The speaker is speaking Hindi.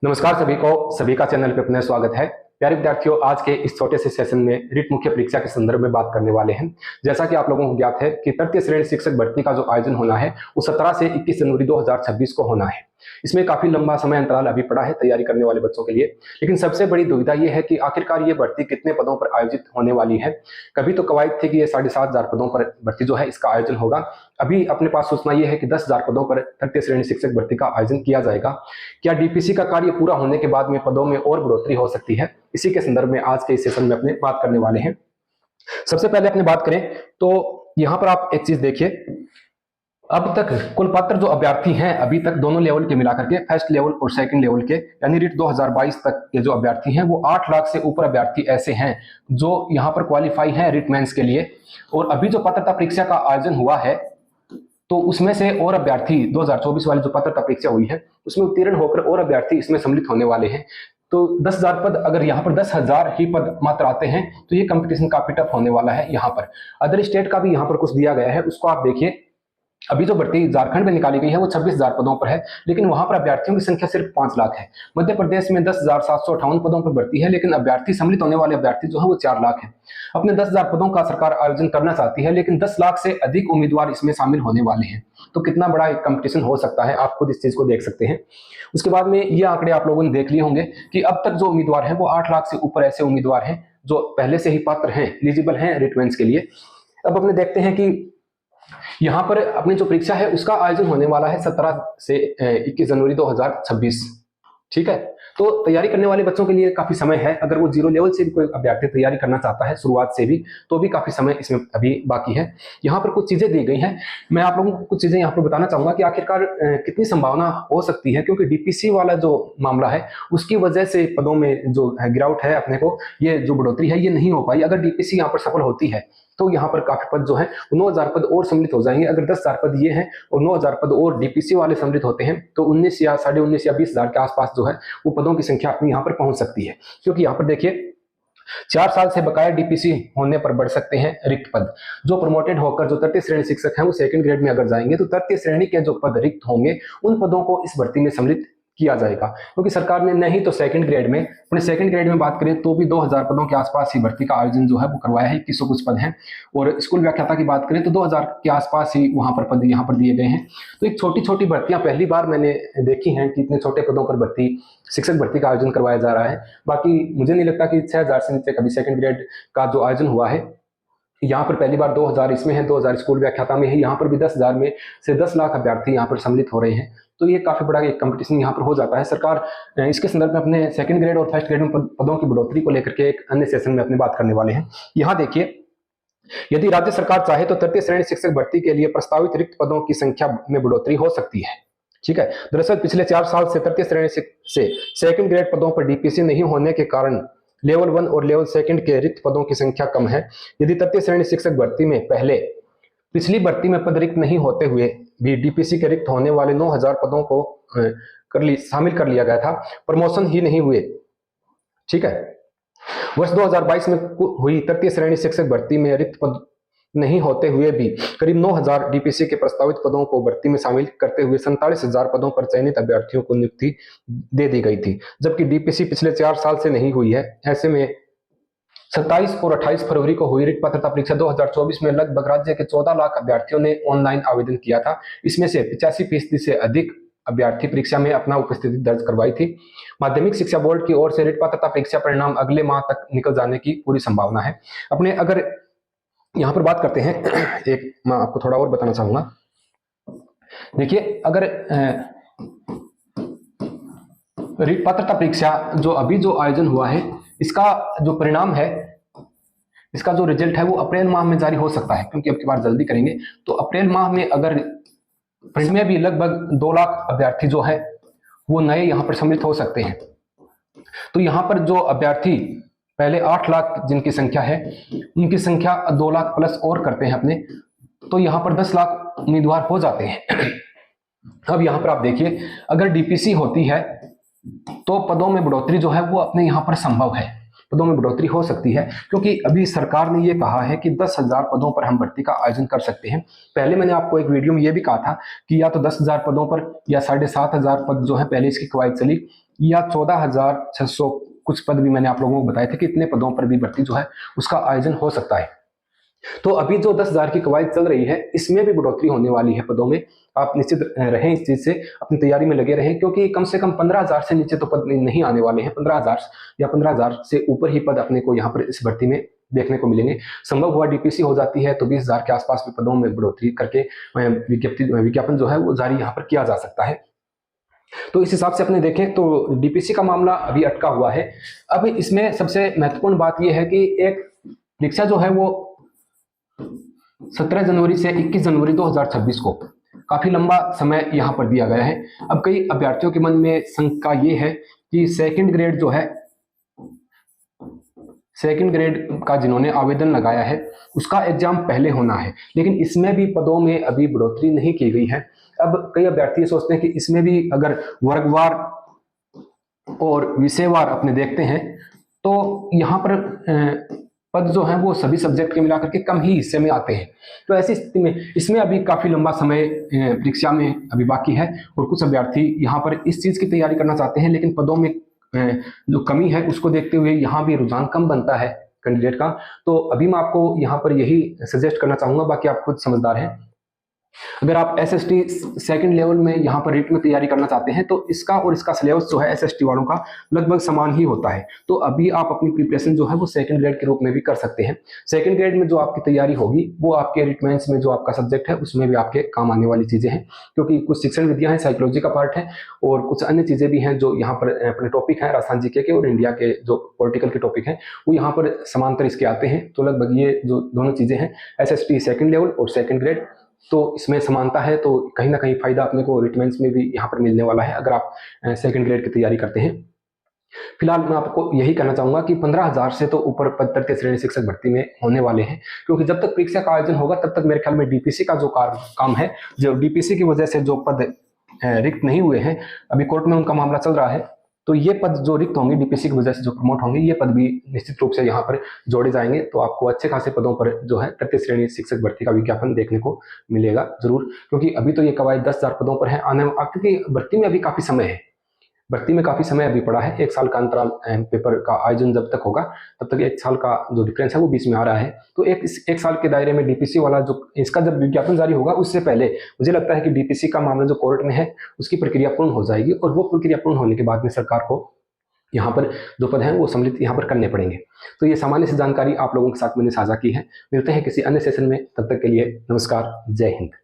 नमस्कार सभी का चैनल पे अपना स्वागत है। प्यारे विद्यार्थियों, आज के इस छोटे से सेशन में रिट मुख्य परीक्षा के संदर्भ में बात करने वाले हैं। जैसा कि आप लोगों को ज्ञात है कि तृतीय श्रेणी शिक्षक भर्ती का जो आयोजन होना है वो 17 से 21 जनवरी 2026 को होना है। इसमें काफी लंबा समय अंतराल अभी पड़ा है तैयारी करने वाले बच्चों के लिए। लेकिन सबसे बड़ी दुविधा यह है कि आखिरकार ये भर्ती कितने पदों पर आयोजित होने वाली है। कभी तो कवायद थी कि ये 7,500 पदों पर भर्ती जो है इसका आयोजन होगा। अभी अपने पास सूचना यह है कि 10,000 पदों पर तृतीय श्रेणी शिक्षक भर्ती का आयोजन किया जाएगा। क्या डीपीसी का कार्य पूरा होने के बाद में पदों में और बढ़ोतरी हो सकती है? इसी के संदर्भ में आज के इस सेशन में अपने बात करने वाले हैं। सबसे पहले अपने बात करें तो यहाँ पर आप एक चीज देखिए, अब तक कुल पात्र जो अभ्यर्थी हैं अभी तक दोनों लेवल के मिलाकर के फर्स्ट लेवल और सेकंड लेवल के यानी रिट 2022 तक के जो अभ्यर्थी हैं वो 8 लाख से ऊपर अभ्यर्थी ऐसे हैं जो यहाँ पर क्वालिफाई हैं रिट मेंस के लिए। और अभी जो पात्रता परीक्षा का आयोजन हुआ है तो उसमें से और अभ्यर्थी 2024 वाली जो पात्रता परीक्षा हुई है उसमें उत्तीर्ण होकर और अभ्यर्थी इसमें सम्मिलित होने वाले हैं। तो 10,000 पद, अगर यहाँ पर 10,000 ही पद मात्र आते हैं तो ये कंपटीशन काफी टफ होने वाला है। यहाँ पर अदर स्टेट का भी यहाँ पर कुछ दिया गया है, उसको आप देखिए। अभी जो भर्ती झारखंड में निकाली गई है वो 26,000 पदों पर है, लेकिन वहां पर अभ्यर्थियों की संख्या सिर्फ 5 लाख है। मध्य प्रदेश में 10,758 पदों पर भर्ती है, लेकिन अभ्यर्थी सम्मिलित होने वाले अभ्यर्थी जो है वो 4 लाख है। अपने 10,000 पदों का सरकार आयोजन करना चाहती है, लेकिन 10 लाख से अधिक उम्मीदवार इसमें शामिल होने वाले हैं। तो कितना बड़ा एक कंपटीशन हो सकता है, आप खुद इस चीज को देख सकते हैं। उसके बाद में ये आंकड़े आप लोगों ने देख लिए होंगे कि अब तक जो उम्मीदवार हैं वो 8 लाख से ऊपर ऐसे उम्मीदवार हैं जो पहले से ही पात्र हैं, एलिजिबल हैं रिट मेंस के लिए। अब अपने देखते हैं कि यहाँ पर अपनी जो परीक्षा है उसका आयोजन होने वाला है 17 से 21 जनवरी 2026। ठीक है, तो तैयारी करने वाले बच्चों के लिए काफी समय है। अगर वो 0 लेवल से भी कोई अभ्यर्थी तैयारी करना चाहता है शुरुआत से भी, तो भी काफी समय इसमें अभी बाकी है। यहाँ पर कुछ चीजें दी गई हैं, मैं आप लोगों को कुछ चीजें यहाँ पर बताना चाहूंगा कि आखिरकार कितनी संभावना हो सकती है, क्योंकि डीपीसी वाला जो मामला है उसकी वजह से पदों में जो गिरावट है, अपने को ये जो बढ़ोतरी है ये नहीं हो पाई। अगर डीपीसी यहाँ पर सफल होती है तो यहाँ पर काफी पद जो है 9,000 पद और सम्मिलित हो जाएंगे। अगर 10,000 पद ये हैं और 9,000 पद और डीपीसी वाले सम्मिलित होते हैं तो 19 या 19.5 या 20,000 के आसपास जो है वो पदों की संख्या अपनी यहाँ पर पहुंच सकती है। क्योंकि यहाँ पर देखिए 4 साल से बकाया डीपीसी होने पर बढ़ सकते हैं रिक्त पद। जो प्रमोटेड होकर जो तृतीय श्रेणी शिक्षक हैं वो सेकंड ग्रेड में अगर जाएंगे तो तृतीय श्रेणी के जो पद रिक्त होंगे उन पदों को इस भर्ती में सम्मिलित किया जाएगा। क्योंकि सरकार ने नहीं तो सेकंड ग्रेड में, अपने सेकंड ग्रेड में बात करें तो भी 2,000 पदों के आसपास ही भर्ती का आयोजन जो है वो करवाया है। 2100 कुछ पद हैं। और स्कूल व्याख्याता की बात करें तो 2,000 के आसपास ही वहां पर पद यहाँ पर दिए गए हैं। तो एक छोटी छोटी भर्तियां पहली बार मैंने देखी हैं कि इतने छोटे पदों पर भर्ती, शिक्षक भर्ती का आयोजन करवाया जा रहा है। बाकी मुझे नहीं लगता कि 6,000 से नीचे कभी सेकंड ग्रेड का जो आयोजन हुआ है। यहाँ पर पहली बार 2,000 इसमें है, 2,000 स्कूल व्याख्याता में है। यहाँ पर भी 10,000 में से 10 लाख अभ्यर्थी यहाँ पर सम्मिलित हो रहे हैं। तो ये काफी बड़ा एक कंपटीशन यहाँ पर हो जाता है। सरकार इसके संदर्भ में अपने सेकंड ग्रेड और फर्स्ट ग्रेड में पदों की बढ़ोतरी को लेकर के एक अन्य सेशन में अपनी बात करने वाले हैं। यहाँ देखिए, यदि राज्य सरकार चाहे तो तृतीय श्रेणी शिक्षक भर्ती के लिए प्रस्तावित रिक्त पदों की संख्या में बढ़ोतरी हो सकती है। ठीक है, दरअसल पिछले 4 साल से तृतीय श्रेणी से सेकंड ग्रेड पदों पर डीपीसी नहीं होने के कारण लेवल 1 और लेवल 2 के रिक्त पदों की संख्या कम है। यदि तृतीय श्रेणी शिक्षक भर्ती में पिछली भर्ती में पद रिक्त नहीं होते हुए भी डीपीसी के रिक्त होने वाले 9,000 पदों को शामिल कर लिया गया था, प्रमोशन ही नहीं हुए। ठीक है, वर्ष 2022 में हुई तृतीय श्रेणी शिक्षक भर्ती में रिक्त पद नहीं होते हुए भी करीब 9,000 डीपीसी के प्रस्तावित पदों को भर्ती में शामिल करते हुए 47,000 पदों पर चयनित अभ्यर्थियों को नियुक्ति दे दी गई थी, जबकि डीपीसी पिछले 4 साल से नहीं हुई है। ऐसे में 27 और 28 फरवरी को हुई रिट पात्रता परीक्षा 2024 में लगभग राज्य के 14 लाख अभ्यर्थियों ने ऑनलाइन आवेदन किया था। इसमें से 85% से अधिक अभ्यर्थी परीक्षा में अपना उपस्थिति दर्ज करवाई थी। माध्यमिक शिक्षा बोर्ड की ओर से रिट पात्रता परीक्षा परिणाम अगले माह तक निकल जाने की पूरी संभावना है। अपने अगर यहाँ पर बात करते हैं, एक मैं आपको थोड़ा और बताना चाहूंगा। देखिए, अगर रिट पात्रता परीक्षा जो अभी जो आयोजन हुआ है इसका जो परिणाम है, इसका जो रिजल्ट है वो अप्रैल माह में जारी हो सकता है, क्योंकि अब की बार जल्दी करेंगे। तो अप्रैल माह में अगर प्रिंट में भी लगभग 2 लाख अभ्यर्थी जो है वो नए यहाँ पर सम्मिलित हो सकते हैं। तो यहाँ पर जो अभ्यर्थी पहले 8 लाख जिनकी संख्या है उनकी संख्या 2 लाख प्लस और करते हैं अपने, तो यहाँ पर 10 लाख उम्मीदवार हो जाते हैं। अब यहाँ पर आप देखिए, अगर डीपीसी होती है तो पदों में बढ़ोतरी जो है वो अपने यहाँ पर संभव है। पदों में बढ़ोतरी हो सकती है, क्योंकि अभी सरकार ने ये कहा है कि 10,000 पदों पर हम भर्ती का आयोजन कर सकते हैं। पहले मैंने आपको एक वीडियो में ये भी कहा था कि या तो 10,000 पदों पर या 7,500 पद जो है पहले इसकी कवायद चली, या 14,600 कुछ पद भी मैंने आप लोगों को बताए थे कि इतने पदों पर भी भर्ती जो है उसका आयोजन हो सकता है। तो अभी जो 10,000 की कवायद चल रही है इसमें भी बढ़ोतरी होने वाली है पदों में। आप निश्चित रहें इस चीज से, अपनी तैयारी में लगे रहें, क्योंकि कम से कम 15,000 से नीचे तो पद नहीं आने वाले हैं। 15,000 या 15,000 से ऊपर ही पद अपने को यहाँ पर इस भर्ती में देखने को मिलेंगे। संभव हुआ डीपीसी हो जाती है तो 20,000 के आसपास भी पदों में बढ़ोतरी करके विज्ञापन जो है वो जारी यहाँ पर किया जा सकता है। तो इस हिसाब से अपने देखें तो डीपीसी का मामला अभी अटका हुआ है। अब इसमें सबसे महत्वपूर्ण बात यह है कि एक परीक्षा जो है वो 17 जनवरी से 21 जनवरी 2026 को काफी लंबा समय यहां पर दिया गया है। अब कई अभ्यर्थियों के मन में शंका ये है कि सेकंड ग्रेड जो है, सेकंड ग्रेड का जिन्होंने आवेदन लगाया है उसका एग्जाम पहले होना है, लेकिन इसमें भी पदों में अभी बढ़ोतरी नहीं की गई है। अब कई अभ्यर्थी सोचते हैं कि इसमें भी अगर वर्गवार और विषयवार अपने देखते हैं तो यहाँ पर पद जो है वो सभी सब्जेक्ट के मिलाकर के कम ही हिस्से में आते हैं। तो ऐसी स्थिति में इसमें अभी काफी लंबा समय परीक्षा में अभी बाकी है, और कुछ अभ्यर्थी यहाँ पर इस चीज की तैयारी करना चाहते हैं, लेकिन पदों में जो कमी है उसको देखते हुए यहाँ भी रुझान कम बनता है कैंडिडेट का। तो अभी मैं आपको यहाँ पर यही सजेस्ट करना चाहूंगा, बाकी आप खुद समझदार हैं। अगर आप एसएसटी सेकंड लेवल में यहाँ पर रीट में तैयारी करना चाहते हैं तो इसका और इसका सिलेबस जो है एसएसटी वालों का लगभग समान ही होता है। तो अभी आप अपनी प्रिपरेशन जो है वो सेकंड ग्रेड के रूप में भी कर सकते हैं। सेकंड ग्रेड में जो आपकी तैयारी होगी वो आपके रिट मेंस में जो आपका सब्जेक्ट है उसमें भी आपके काम आने वाली चीजें हैं, क्योंकि कुछ शिक्षण विधियां हैं, साइकोलॉजी का पार्ट है, और कुछ अन्य चीजें भी हैं जो यहाँ पर अपने टॉपिक हैं राजस्थान जीके के और इंडिया के जो पॉलिटिकल के टॉपिक हैं वो यहाँ पर समांतर इसके आते हैं। तो लगभग ये जो दोनों चीजें हैं एसएसटी सेकंड लेवल और सेकंड ग्रेड, तो इसमें समानता है, तो कहीं ना कहीं फायदा अपने को रिटमेंट्स में भी यहाँ पर मिलने वाला है अगर आप सेकंड ग्रेड की तैयारी करते हैं। फिलहाल मैं आपको यही कहना चाहूंगा कि 15,000 से तो ऊपर पद तृतीय श्रेणी शिक्षक भर्ती में होने वाले हैं, क्योंकि जब तक परीक्षा का आयोजन होगा तब तक मेरे ख्याल में डीपीसी का जो काम है, जो डीपीसी की वजह से जो पद रिक्त नहीं हुए हैं, अभी कोर्ट में उनका मामला चल रहा है, तो ये पद जो रिक्त होंगे डीपीसी की वजह से जो प्रमोट होंगे ये पद भी निश्चित रूप से यहाँ पर जोड़े जाएंगे। तो आपको अच्छे खासे पदों पर जो है तृतीय श्रेणी शिक्षक भर्ती का विज्ञापन देखने को मिलेगा जरूर, क्योंकि अभी तो ये कवायद 10,000 पदों पर है क्योंकि भर्ती में अभी काफी समय है, भर्ती में काफी समय अभी पड़ा है। 1 साल का अंतराल पेपर का आयोजन जब तक होगा तब तक 1 साल का जो डिफरेंस है वो बीच में आ रहा है। तो एक साल के दायरे में डीपीसी वाला जो इसका जब विज्ञापन जारी होगा उससे पहले मुझे लगता है कि डीपीसी का मामला जो कोर्ट में है उसकी प्रक्रिया पूर्ण हो जाएगी, और वो प्रक्रिया पूर्ण होने के बाद में सरकार को यहाँ पर जो पद हैं वो सम्मिलित यहाँ पर करने पड़ेंगे। तो ये सामान्य सी जानकारी आप लोगों के साथ मैंने साझा की है। मिलते हैं किसी अन्य सेशन में, तब तक के लिए नमस्कार, जय हिंद।